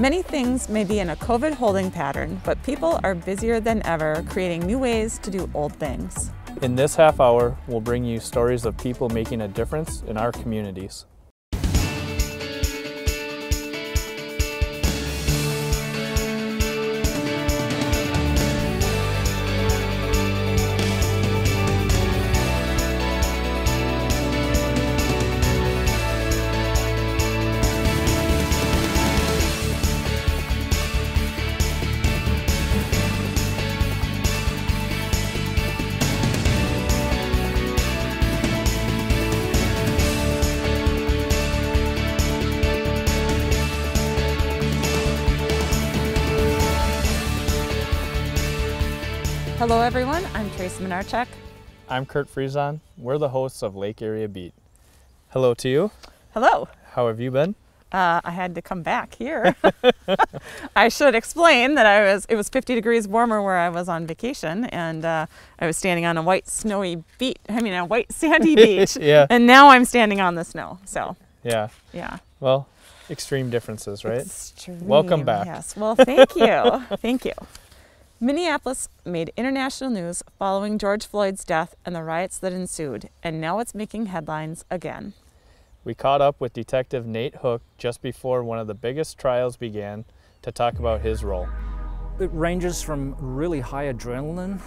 Many things may be in a COVID holding pattern, but people are busier than ever creating new ways to do old things. In this half hour, we'll bring you stories of people making a difference in our communities. Hello everyone, I'm Tracy Minarchuk. I'm Kurt Friesen. We're the hosts of Lake Area Beat. Hello to you. Hello. How have you been? I had to come back here. I should explain that it was 50 degrees warmer where I was on vacation, and I was standing on a white sandy beach. Yeah. And now I'm standing on the snow, so. Yeah. Yeah. Well, extreme differences, right? Extreme. Welcome back. Yes, well, thank you. Thank you. Minneapolis made international news following George Floyd's death and the riots that ensued, and now it's making headlines again. We caught up with Detective Nate Hook just before one of the biggest trials began to talk about his role. It ranges from really high adrenaline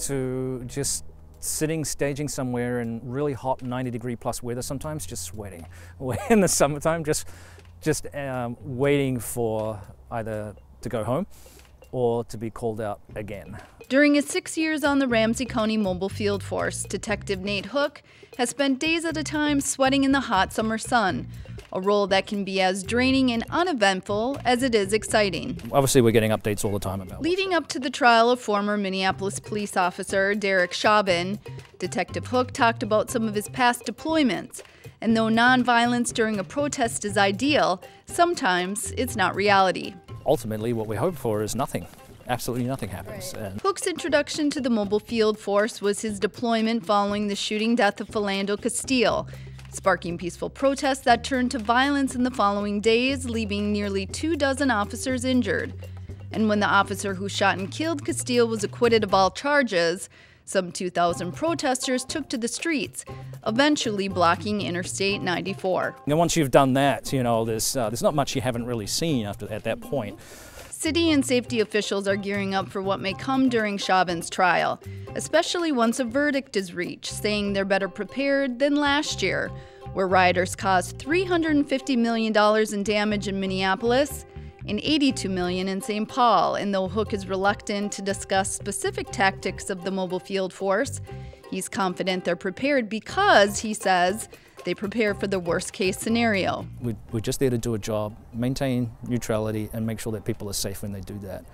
to just staging somewhere in really hot 90-degree plus weather sometimes, just sweating. In the summertime, just waiting for either to go home or to be called out again. During his 6 years on the Ramsey County Mobile Field Force, Detective Nate Hook has spent days at a time sweating in the hot summer sun, a role that can be as draining and uneventful as it is exciting. Obviously, we're getting updates all the time about it. Leading up to the trial of former Minneapolis police officer Derek Chauvin, Detective Hook talked about some of his past deployments. And though nonviolence during a protest is ideal, sometimes it's not reality. Ultimately, what we hope for is nothing. Absolutely nothing happens. Right. Hook's introduction to the Mobile Field Force was his deployment following the shooting death of Philando Castile, sparking peaceful protests that turned to violence in the following days, leaving nearly 24 officers injured. And when the officer who shot and killed Castile was acquitted of all charges, some 2,000 protesters took to the streets, eventually blocking Interstate 94. And once you've done that, there's not much you haven't really seen at that point. City and safety officials are gearing up for what may come during Chauvin's trial, especially once a verdict is reached, saying they're better prepared than last year, where rioters caused $350 million in damage in Minneapolis and $82 million in St. Paul. And though Hook is reluctant to discuss specific tactics of the Mobile Field Force, he's confident they're prepared because, he says, they prepare for the worst-case scenario. We're just there to do a job, maintain neutrality, and make sure that people are safe when they do that.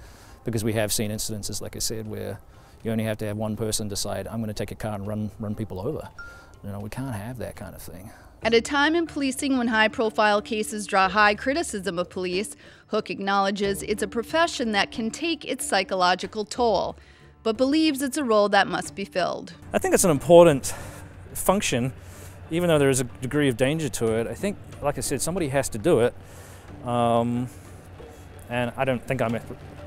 Because we have seen incidences, like I said, where you only have to have one person decide, I'm going to take a car and run people over. We can't have that kind of thing. At a time in policing when high-profile cases draw high criticism of police, Hook acknowledges it's a profession that can take its psychological toll, but believes it's a role that must be filled. I think it's an important function, even though there is a degree of danger to it. I think, like I said, somebody has to do it. And I don't think I'm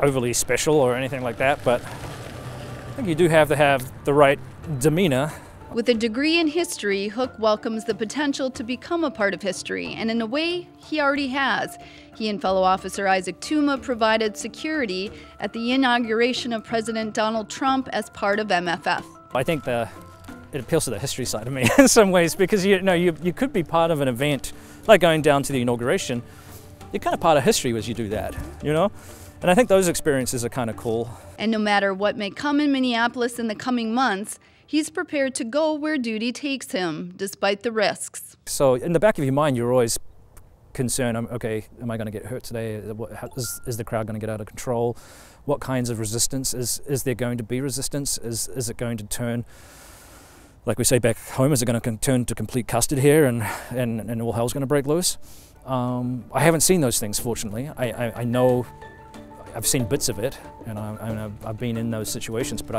overly special or anything like that, but I think you do have to have the right demeanor. With a degree in history, Hook welcomes the potential to become a part of history, and in a way, he already has. He and fellow officer Isaac Tuma provided security at the inauguration of President Donald Trump as part of MFF. I think it appeals to the history side of me in some ways, because you could be part of an event, like going down to the inauguration. You're kind of part of history as you do that, And I think those experiences are kind of cool. And no matter what may come in Minneapolis in the coming months, he's prepared to go where duty takes him, despite the risks. So in the back of your mind, you're always concerned, okay, am I going to get hurt today? Is the crowd going to get out of control? What kinds of resistance? Is there going to be resistance? Is it going to turn, like we say back home, is it going to turn to complete custard here and all hell's going to break loose? I haven't seen those things, fortunately. I know I've seen bits of it, and I've been in those situations, but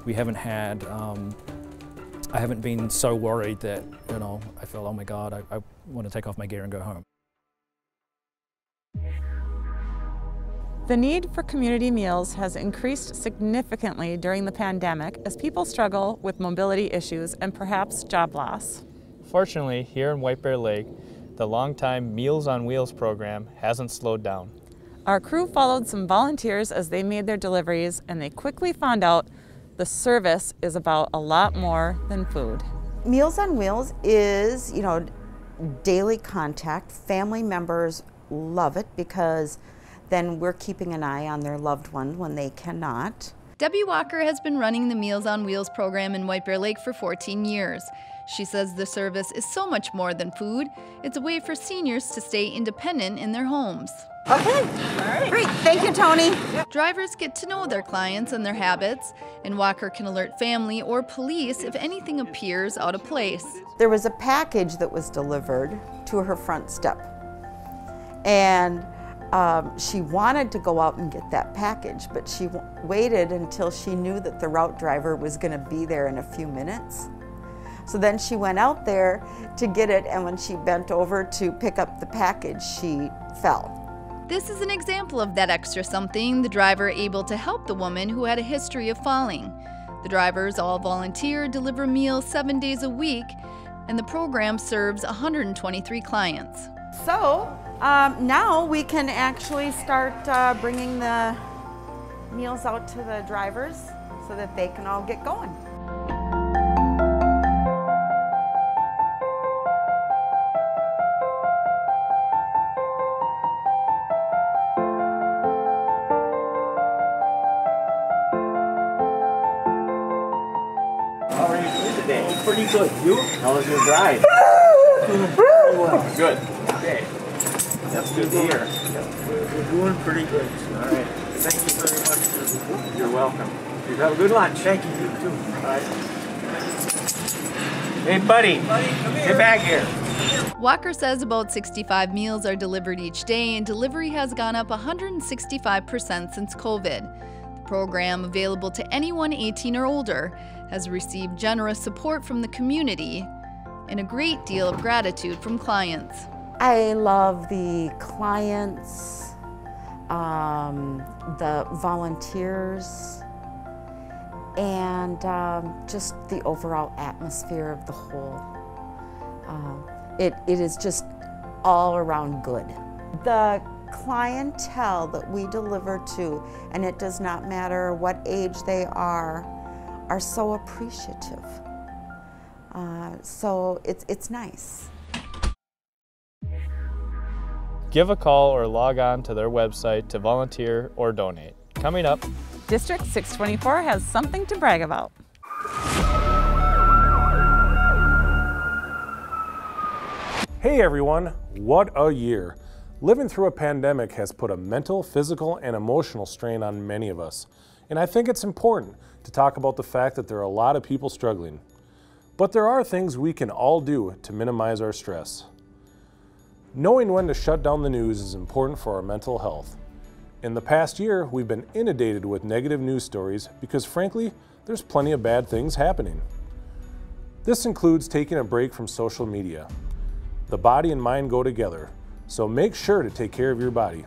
we haven't had, I haven't been so worried that, I felt, oh my God, I want to take off my gear and go home. The need for community meals has increased significantly during the pandemic as people struggle with mobility issues and perhaps job loss. Fortunately, here in White Bear Lake, the longtime Meals on Wheels program hasn't slowed down. Our crew followed some volunteers as they made their deliveries, and they quickly found out the service is about a lot more than food. Meals on Wheels is, daily contact. Family members love it because then we're keeping an eye on their loved one when they cannot. Debbie Walker has been running the Meals on Wheels program in White Bear Lake for 14 years. She says the service is so much more than food. It's a way for seniors to stay independent in their homes. Okay, all right. Great, thank you, Tony. Drivers get to know their clients and their habits, and Walker can alert family or police if anything appears out of place. There was a package that was delivered to her front step, and she wanted to go out and get that package, but she waited until she knew that the route driver was going to be there in a few minutes. So then she went out there to get it, and when she bent over to pick up the package, she fell. This is an example of that extra something, the driver able to help the woman who had a history of falling. The drivers all volunteer, deliver meals 7 days a week, and the program serves 123 clients. So now we can actually start bringing the meals out to the drivers so that they can all get going. How are you doing today? Pretty good. You? How was your drive? Doing pretty well. Good. Okay. That's good to hear. We're doing pretty good. All right. Thank you very much. You're welcome. You have a good lunch. Thank you. You too. All right. Hey, buddy. Come here. Get back here. Walker says about 65 meals are delivered each day, and delivery has gone up 165% since COVID. The program, available to anyone 18 or older, has received generous support from the community and a great deal of gratitude from clients. I love the clients, the volunteers, and just the overall atmosphere of the whole. It is just all around good. The clientele that we deliver to, and it does not matter what age they are so appreciative. So it's nice. Give a call or log on to their website to volunteer or donate. Coming up, District 624 has something to brag about. Hey everyone, what a year. Living through a pandemic has put a mental, physical, and emotional strain on many of us. And I think it's important to talk about the fact that there are a lot of people struggling. But there are things we can all do to minimize our stress. Knowing when to shut down the news is important for our mental health. In the past year, we've been inundated with negative news stories because frankly, there's plenty of bad things happening. This includes taking a break from social media. The body and mind go together, so make sure to take care of your body.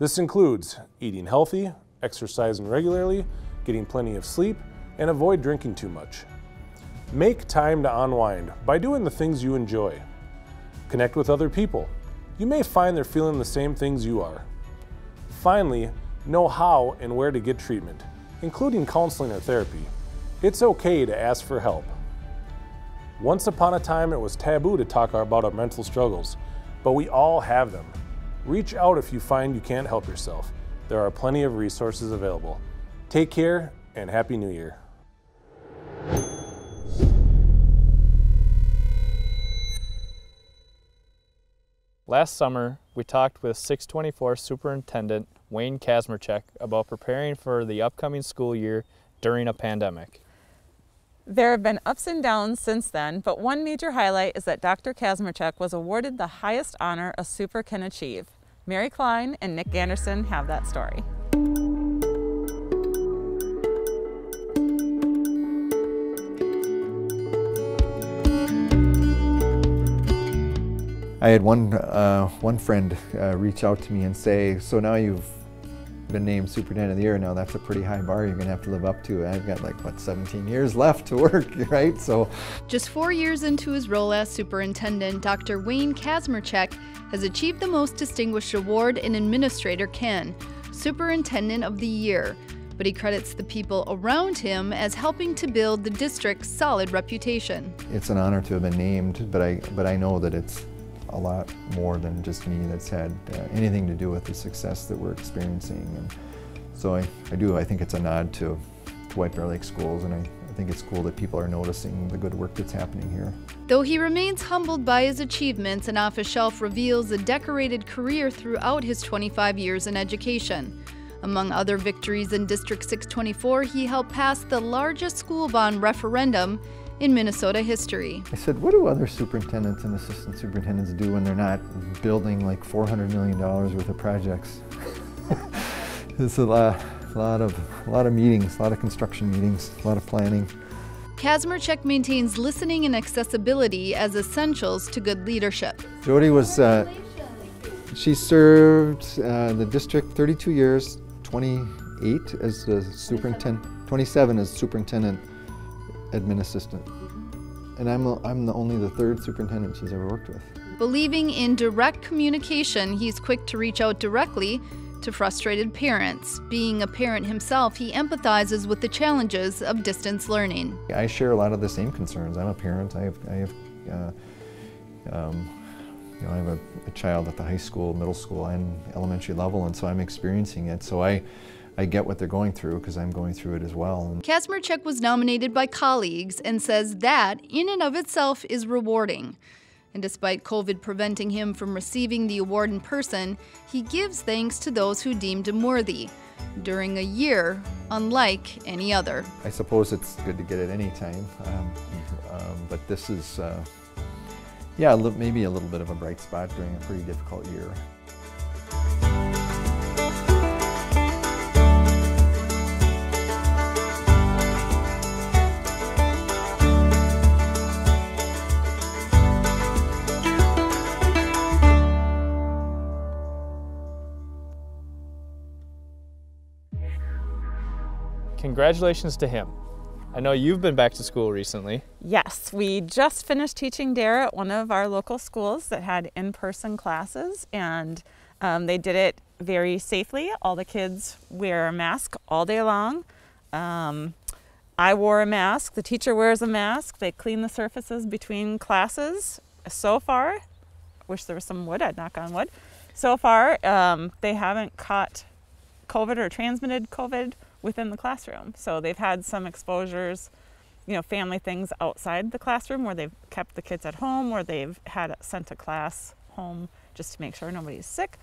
This includes eating healthy, exercising regularly, getting plenty of sleep, and avoid drinking too much. Make time to unwind by doing the things you enjoy. Connect with other people. You may find they're feeling the same things you are. Finally, know how and where to get treatment, including counseling or therapy. It's okay to ask for help. Once upon a time, it was taboo to talk about our mental struggles, but we all have them. Reach out if you find you can't help yourself. There are plenty of resources available. Take care and Happy New Year. last summer we talked with 624 Superintendent Wayne Kazmerchek about preparing for the upcoming school year during a pandemic. There have been ups and downs since then, but one major highlight is that Dr. Kazmerchek was awarded the highest honor a super can achieve. Mary Klein and Nick Anderson have that story. I had one friend reach out to me and say, so now you've been named Superintendent of the Year. Now that's a pretty high bar you're going to have to live up to. I've got like, what, 17 years left to work, right? So, just 4 years into his role as superintendent, Dr. Wayne Kazmarchek has achieved the most distinguished award an administrator can, Superintendent of the Year. But he credits the people around him as helping to build the district's solid reputation. it's an honor to have been named, but I know that it's a lot more than just me that's had anything to do with the success that we're experiencing. And so I think it's a nod to White Bear Lake Schools, and I think it's cool that people are noticing the good work that's happening here. Though he remains humbled by his achievements, an off-the-shelf reveals a decorated career throughout his 25 years in education. Among other victories in District 624, he helped pass the largest school bond referendum in Minnesota history. I said, what do other superintendents and assistant superintendents do when they're not building like $400 million worth of projects? It's a lot of meetings, a lot of construction meetings, a lot of planning. Kazmarchek maintains listening and accessibility as essentials to good leadership. Jody was, she served the district 32 years, 28 as the superintendent, 27 as superintendent admin assistant. And I'm only the third superintendent she's ever worked with. Believing in direct communication, he's quick to reach out directly to frustrated parents. Being a parent himself, he empathizes with the challenges of distance learning. I share a lot of the same concerns. I'm a parent. I have a child at the high school, middle school, and elementary level, and so I'm experiencing it. So I get what they're going through because I'm going through it as well. Kazmarchek was nominated by colleagues and says that, in and of itself, is rewarding. And despite COVID preventing him from receiving the award in person, he gives thanks to those who deemed him worthy during a year unlike any other. I suppose it's good to get it any time, but this is, yeah, maybe a little bit of a bright spot during a pretty difficult year. Congratulations to him. I know you've been back to school recently. Yes, we just finished teaching Dare at one of our local schools that had in-person classes, and they did it very safely. All the kids wear a mask all day long. I wore a mask. The teacher wears a mask. They clean the surfaces between classes. So far, wish there was some wood, I'd knock on wood. So far, they haven't caught COVID or transmitted COVID within the classroom. So they've had some exposures, family things outside the classroom where they've kept the kids at home, or they've had sent a class home just to make sure nobody's sick.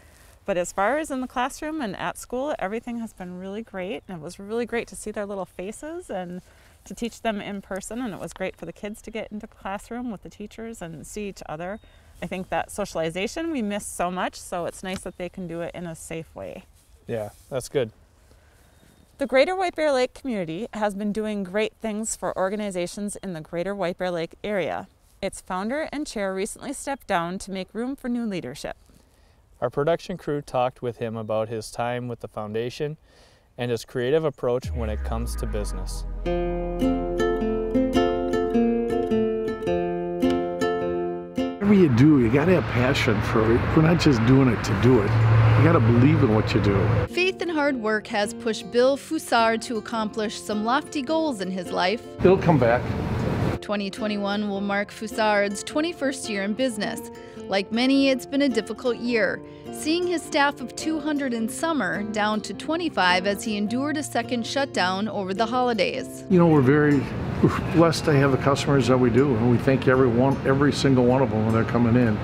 But as far as in the classroom and at school, everything has been really great. And it was really great to see their little faces and to teach them in person. And it was great for the kids to get into the classroom with the teachers and see each other. I think that socialization we miss so much, so it's nice that they can do it in a safe way. Yeah, that's good. The Greater White Bear Lake community has been doing great things for organizations in the Greater White Bear Lake area. Its founder and chair recently stepped down to make room for new leadership. Our production crew talked with him about his time with the foundation and his creative approach when it comes to business. Whatever you do, you gotta have passion for it. We're not just doing it to do it. You gotta believe in what you do. Faith and hard work has pushed Bill Foussard to accomplish some lofty goals in his life. It'll come back. 2021 will mark Foussard's 21st year in business. Like many, it's been a difficult year, seeing his staff of 200 in summer down to 25 as he endured a second shutdown over the holidays. We're blessed to have the customers that we do, and we thank every single one of them when they're coming in,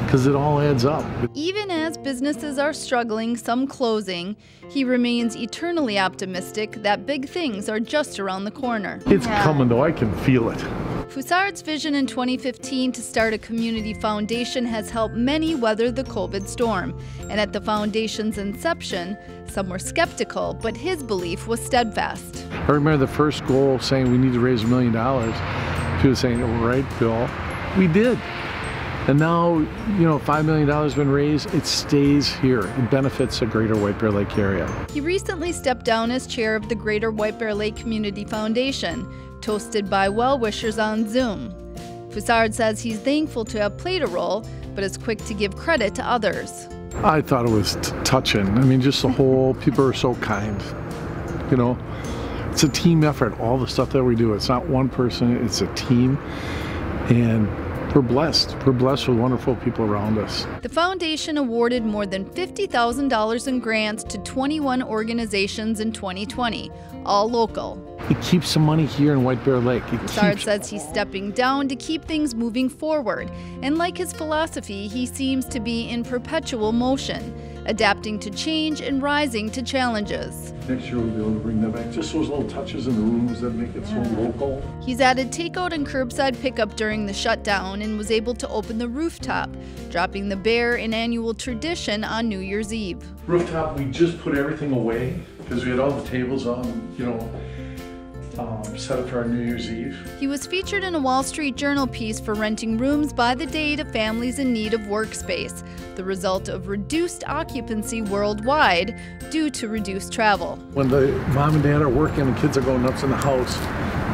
because it all adds up. Even as businesses are struggling, some closing, he remains eternally optimistic that big things are just around the corner. It's coming, though. I can feel it. Foussard's vision in 2015 to start a community foundation has helped many weather the COVID storm. And at the foundation's inception, some were skeptical, but his belief was steadfast. I remember the first goal saying we need to raise $1 million. People saying, "All right, Bill." We did. And now, you know, $5 million has been raised. It stays here. It benefits the greater White Bear Lake area. He recently stepped down as chair of the Greater White Bear Lake Community Foundation, toasted by well-wishers on Zoom. Foussard says he's thankful to have played a role, but is quick to give credit to others. I thought it was touching. I mean, just the whole, people are so kind, you know. It's a team effort, all the stuff that we do. It's not one person, it's a team, and we're blessed. We're blessed with wonderful people around us. The foundation awarded more than $50,000 in grants to 21 organizations in 2020, all local. It keeps some money here in White Bear Lake. Foussard says he's stepping down to keep things moving forward, and like his philosophy, he seems to be in perpetual motion, adapting to change and rising to challenges. Next year we'll be able to bring that back. Just those little touches in the rooms that make it so local. He's added takeout and curbside pickup during the shutdown and was able to open the rooftop, dropping the bear, an annual tradition, on New Year's Eve. Rooftop, we just put everything away because we had all the tables on, you know, set up for our New Year's Eve. He was featured in a Wall Street Journal piece for renting rooms by the day to families in need of workspace, the result of reduced occupancy worldwide due to reduced travel. When the mom and dad are working and kids are going nuts in the house,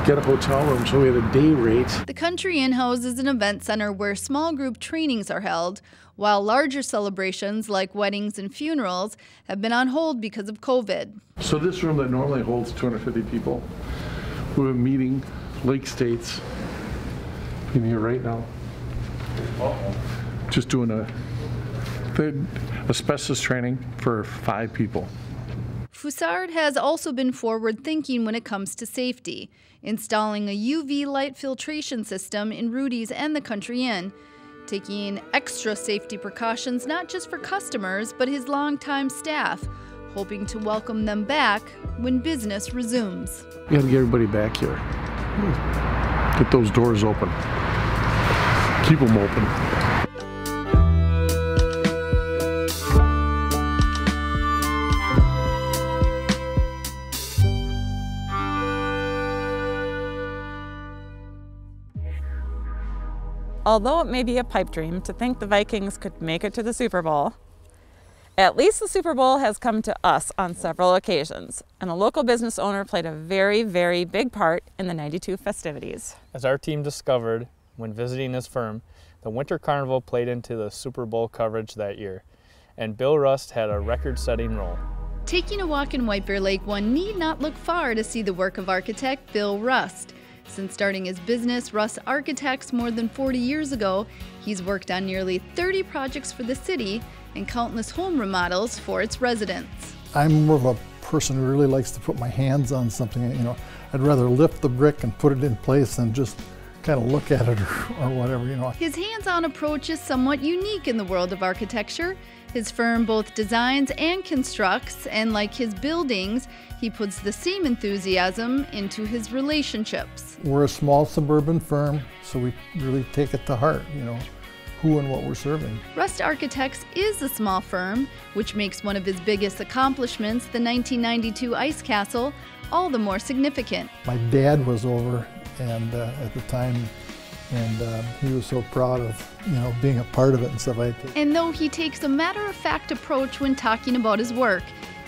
get a hotel room, so we had a day rate. The Country Inn House is an event center where small group trainings are held, while larger celebrations like weddings and funerals have been on hold because of COVID. So this room that normally holds 250 people, we're meeting Lake States in here right now. Just doing a asbestos training for 5 people. Foussard has also been forward-thinking when it comes to safety, installing a UV light filtration system in Rudy's and the Country Inn, taking extra safety precautions not just for customers but his longtime staff, hoping to welcome them back when business resumes. We got to get everybody back here. Get those doors open. Keep them open. Although it may be a pipe dream to think the Vikings could make it to the Super Bowl, at least the Super Bowl has come to us on several occasions, and a local business owner played a very, very big part in the '92 festivities. As our team discovered when visiting his firm, the Winter Carnival played into the Super Bowl coverage that year, and Bill Rust had a record-setting role. Taking a walk in White Bear Lake, one need not look far to see the work of architect Bill Rust. Since starting his business, Rust Architects, more than 40 years ago, he's worked on nearly 30 projects for the city and countless home remodels for its residents. I'm more of a person who really likes to put my hands on something. You know, I'd rather lift the brick and put it in place than just kind of look at it or whatever, you know. His hands-on approach is somewhat unique in the world of architecture. His firm both designs and constructs, and like his buildings, he puts the same enthusiasm into his relationships. We're a small suburban firm, so we really take it to heart, you know, who and what we're serving. Rust Architects is a small firm, which makes one of his biggest accomplishments, the 1992 Ice Castle, all the more significant. My dad was over and at the time, and he was so proud of, you know, being a part of it and stuff like that. And though he takes a matter-of-fact approach when talking about his work,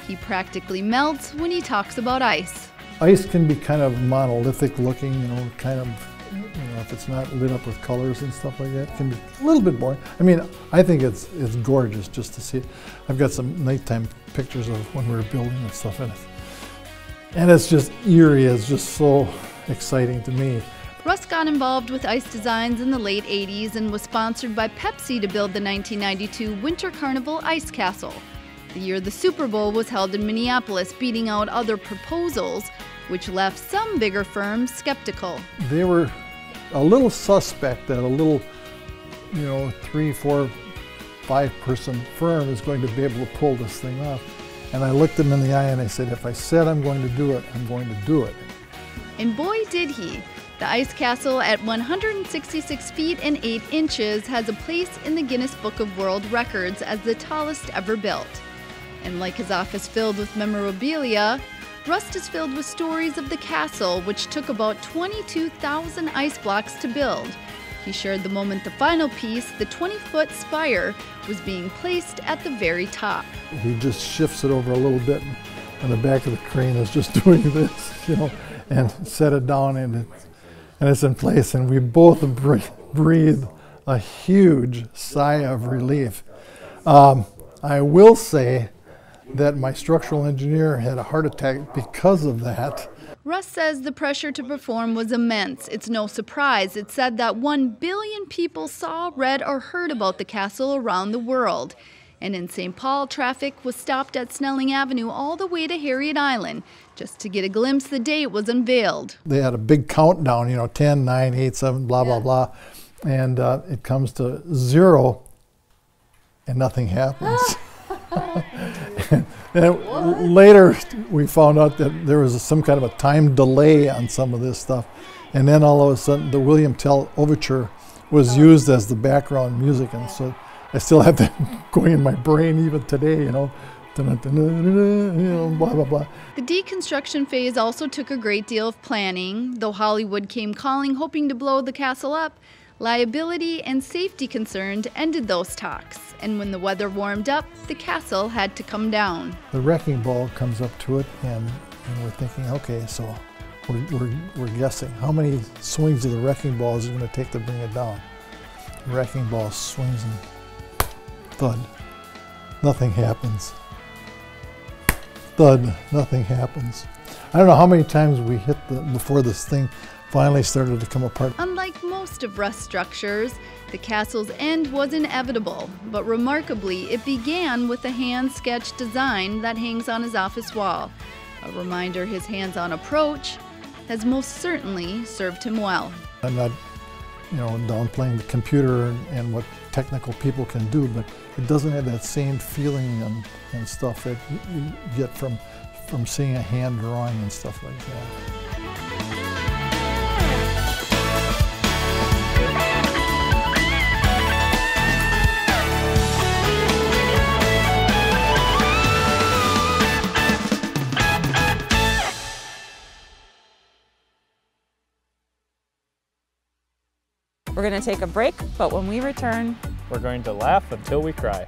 he practically melts when he talks about ice. Ice can be kind of monolithic looking, you know, kind of, you know, if it's not lit up with colors and stuff like that, it can be a little bit boring. I mean, I think it's gorgeous just to see it. I've got some nighttime pictures of when we were building and stuff in it. And it's just eerie, it's just so exciting to me. Rust got involved with ice designs in the late 80s and was sponsored by Pepsi to build the 1992 Winter Carnival Ice Castle. The year the Super Bowl was held in Minneapolis, beating out other proposals, which left some bigger firms skeptical. They were a little suspect that a little, you know, 3, 4, 5-person firm is going to be able to pull this thing off. And I looked them in the eye and I said, if I said I'm going to do it, I'm going to do it. And boy did he. The Ice Castle at 166 feet and 8 inches has a place in the Guinness Book of World Records as the tallest ever built. And like his office filled with memorabilia, Rust is filled with stories of the castle, which took about 22,000 ice blocks to build, He shared the moment the final piece, the 20-foot spire, was being placed at the very top. He just shifts it over a little bit, and the back of the crane is just doing this, you know, and set it down, and it's in place. And we both breathe a huge sigh of relief. I will say that my structural engineer had a heart attack because of that. Russ says the pressure to perform was immense. It's no surprise. It said that 1 billion people saw, read, or heard about the castle around the world. And in St. Paul, traffic was stopped at Snelling Avenue all the way to Harriet Island, just to get a glimpse the day it was unveiled. They had a big countdown, you know, 10, 9, 8, 7, blah, blah, blah. And it comes to 0, and nothing happens. And later we found out that there was some kind of a time delay on some of this stuff. And then all of a sudden the William Tell Overture was used as the background music. And so I still have that going in my brain even today, you know. Blah, blah, blah. The deconstruction phase also took a great deal of planning. Though Hollywood came calling, hoping to blow the castle up, liability and safety concerns ended those talks. And when the weather warmed up, the castle had to come down. The wrecking ball comes up to it, and we're thinking, okay, so we're guessing how many swings of the wrecking ball is it going to take to bring it down. The wrecking ball swings and thud. Nothing happens. Thud. Nothing happens. I don't know how many times we hit before this thing finally started to come apart. Unlike most of Russ' structures, the castle's end was inevitable, but remarkably, it began with a hand-sketched design that hangs on his office wall. A reminder his hands-on approach has most certainly served him well. I'm not, you know, downplaying the computer and what technical people can do, but it doesn't have that same feeling and stuff that you get from seeing a hand drawing and stuff like that. We're going to take a break, but when we return, we're going to laugh until we cry.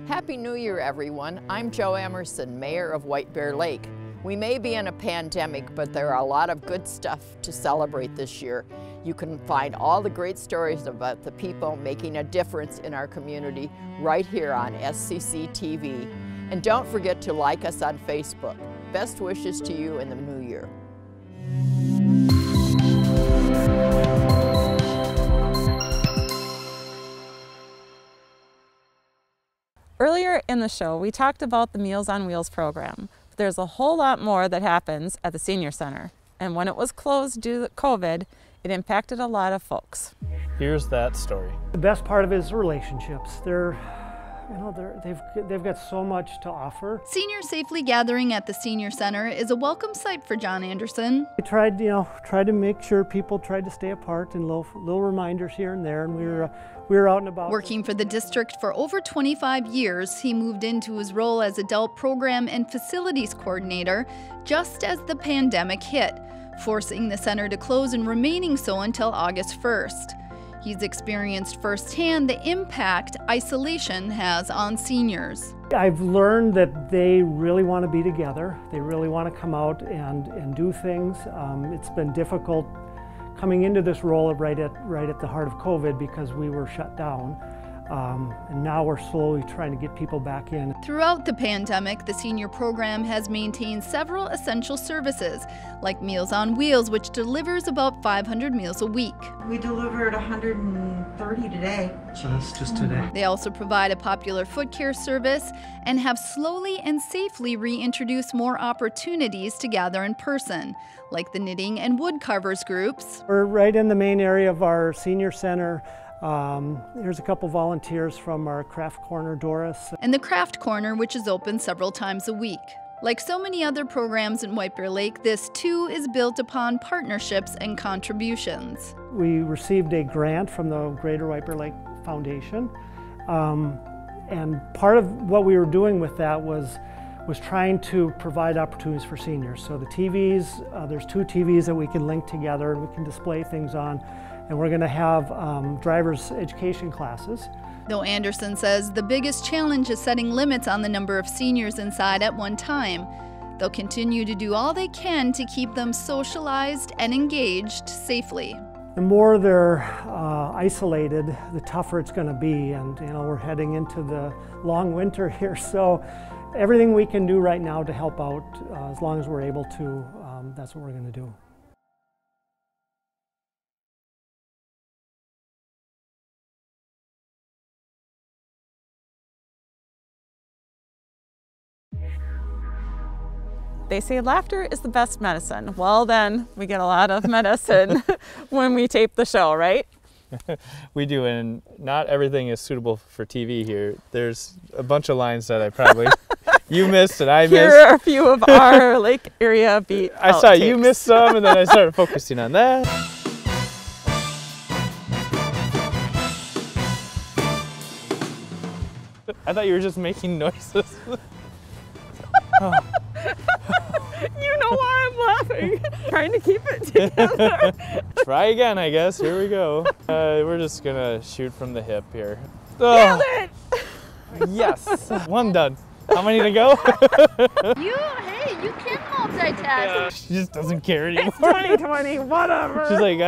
Happy New Year, everyone. I'm Joe Emerson, Mayor of White Bear Lake. We may be in a pandemic, but there are a lot of good stuff to celebrate this year. You can find all the great stories about the people making a difference in our community right here on SCC TV. And don't forget to like us on Facebook. Best wishes to you in the new year. Earlier in the show, we talked about the Meals on Wheels program. But there's a whole lot more that happens at the Senior Center. And when it was closed due to COVID, it impacted a lot of folks. Here's that story. The best part of it is relationships. They've got so much to offer. Seniors safely gathering at the Senior Center is a welcome sight for John Anderson. We tried to make sure people tried to stay apart, and little reminders here and there, and we were out and about. Working for the district for over 25 years, he moved into his role as adult program and facilities coordinator just as the pandemic hit, forcing the center to close and remaining so until August 1st. He's experienced firsthand the impact isolation has on seniors. I've learned that they really want to be together. They really want to come out and do things. It's been difficult coming into this role right at the heart of COVID because we were shut down. And now we're slowly trying to get people back in. Throughout the pandemic, the senior program has maintained several essential services, like Meals on Wheels, which delivers about 500 meals a week. We delivered 130 today. So that's just today. They also provide a popular foot care service and have slowly and safely reintroduced more opportunities to gather in person, like the knitting and wood carvers groups. We're right in the main area of our senior center. Here's a couple volunteers from our craft corner, Doris. And the craft corner, which is open several times a week. Like so many other programs in White Bear Lake, this too is built upon partnerships and contributions. We received a grant from the Greater White Bear Lake Foundation. And part of what we were doing with that was was trying to provide opportunities for seniors. So the TVs, there's 2 TVs that we can link together and we can display things on. And we're going to have driver's education classes. Though Anderson says the biggest challenge is setting limits on the number of seniors inside at one time, they'll continue to do all they can to keep them socialized and engaged safely. The more they're isolated, the tougher it's going to be. And we're heading into the long winter here, so everything we can do right now to help out, as long as we're able to, that's what we're going to do. They say laughter is the best medicine. Well, then we get a lot of medicine when we tape the show, right? We do, and not everything is suitable for TV here. There's a bunch of lines that I probably you missed and I missed. Here are a few of our Lake Area Beat I saw outtakes. you missed some, and then I started focusing on that. I thought you were just making noises. Oh. You know why I'm laughing. Trying to keep it together. Try again, I guess. Here we go. We're just gonna shoot from the hip here. Nailed it! Yes. One done. How many to go? Hey, you can multitask. She just doesn't care anymore. It's 2020, whatever. She's like,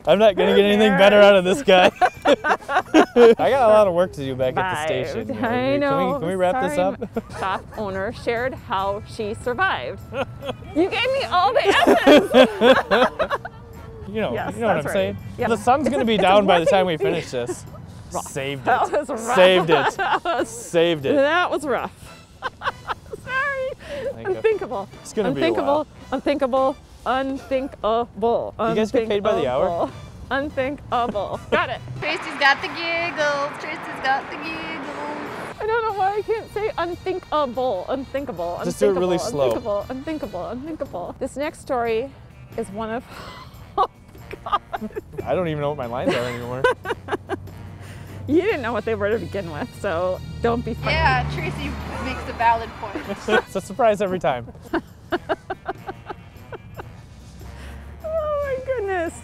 I'm not gonna get anything better out of this guy. I got a lot of work to do back at the station. I know. Can we wrap this up? Shop owner shared how she survived. You gave me all the S's. You know Yes, what I'm right. saying? Yep. The sun's gonna be down by the time we finish this. Saved it. That was rough. Saved it. Saved it. That was rough. Sorry. Unthinkable. It's gonna be a while. Unthinkable. Unthinkable. You guys get paid by the hour? Unthinkable. Got it. Tracy's got the giggles. Tracy's got the giggles. I don't know why I can't say unthinkable. Unthinkable. Just do it really slow. Unthinkable. This next story is one of. Oh God. I don't even know what my lines are anymore. You didn't know what they were to begin with, so don't be funny. Yeah, Tracy makes a valid point. It's a surprise every time. Oh my goodness.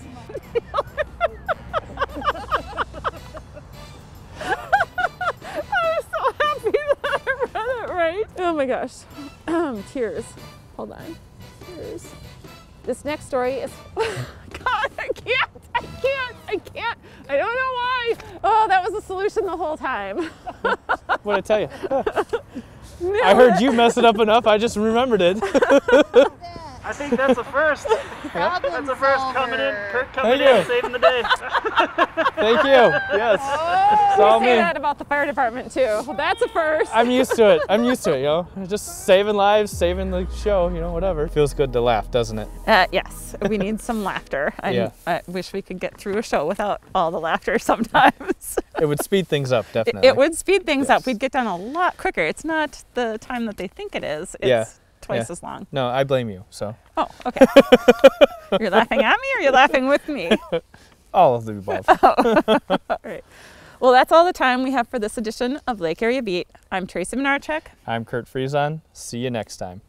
I'm so happy that I read it right. Oh my gosh. Tears. Hold on. Tears. This next story is, God, I can't. I don't know why. Oh, that was the solution the whole time. What'd I tell you? I heard you mess it up enough, I just remembered it. I think that's a first. That's a first coming in. Kurt coming Thank in, you. saving the day. Thank you. Yes. It's all We say me. that about the fire department too. Well, that's a first. I'm used to it, you know. Just saving lives, saving the show, you know, whatever. Feels good to laugh, doesn't it? Yes, we need some laughter. Yeah. I wish we could get through a show without all the laughter sometimes. It would speed things up, definitely. It would speed things up. We'd get done a lot quicker. It's not the time that they think it is. It's twice as long. No, I blame you, so. Oh, okay. You're laughing at me or you're laughing with me? All of the above. Oh. All right. Well, that's all the time we have for this edition of Lake Area Beat. I'm Tracy Minarchuk. I'm Kurt Friesen. See you next time.